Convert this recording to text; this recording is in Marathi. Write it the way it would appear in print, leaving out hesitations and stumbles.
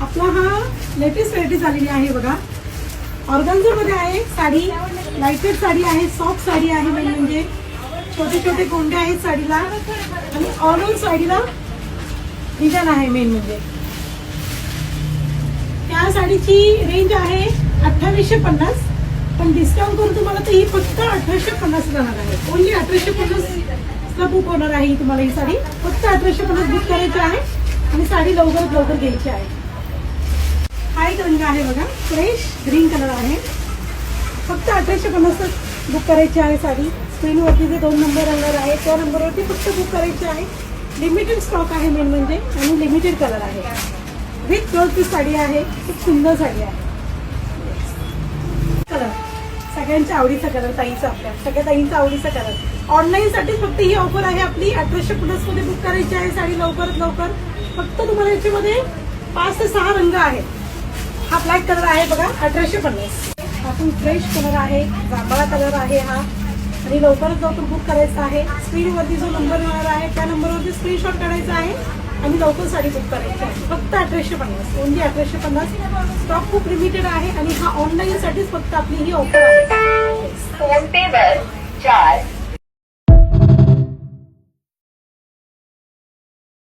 आपला हा लेटेस्ट व्हरायटी झालेली आहे बघा. ऑर्गन्झा मध्ये आहे साडी, लाईटवेट साडी आहे, सॉफ्ट साडी आहे. मेन म्हणजे छोटे छोटे कोंडे आहेत साडीला आणि ऑल ओव्हर साडीला डिझाईन आहे. मेन म्हणजे त्या साडीची रेंज आहे 2850, पण डिस्काउंट करून तुम्हाला तर ही फक्त 1850 राहणार आहे. ओनली 1850 ला बुक होणार आहे. तुम्हाला ही साडी फक्त 1850 बुक करायची आहे आणि साडी लवकरात लवकर घ्यायची आहे. हा एक रंग आहे बघा, फ्रेश ग्रीन कलर आहे. फक्त 1850 बुक करायची आहे साडी. स्क्रीनवरती जे 2 नंबर रंग आहे त्या नंबरवरती फक्त बुक करायची आहे. लिमिटेड स्टॉक आहे मेन म्हणजे, आणि लिमिटेड कलर आहे. विथ ब्लाउज पीस साडी आहे. खूप सुंदर साडी आहे. कलर सगळ्यांच्या आवडीचा कलर, ताईचा, आपल्या सगळ्या ताईंचा आवडीचा कलर. ऑनलाईन साठी फक्त ही ऑफर आहे आपली. 1850 मध्ये बुक करायची आहे साडी लवकरात लवकर. फक्त तुम्हाला याच्यामध्ये 5 ते 6 रंग आहेत. हा ब्लॅक कलर आहे बघा, 1850. आपण फ्रेश कलर आहे, जांभळा कलर आहे हा, आणि लवकरात लवकर बुक करायचं आहे. स्क्रीनवरती जो नंबर येणार आहे त्या नंबरवरती स्क्रीनशॉट काढायचा आहे आणि लवकर साडी बुक करायची आहे. फक्त 1850, ओनली 1850. स्टॉक खूप लिमिटेड आहे आणि हा ऑनलाईन साठीच फक्त आपली ही ऑफर आहे. फोन पे वर 4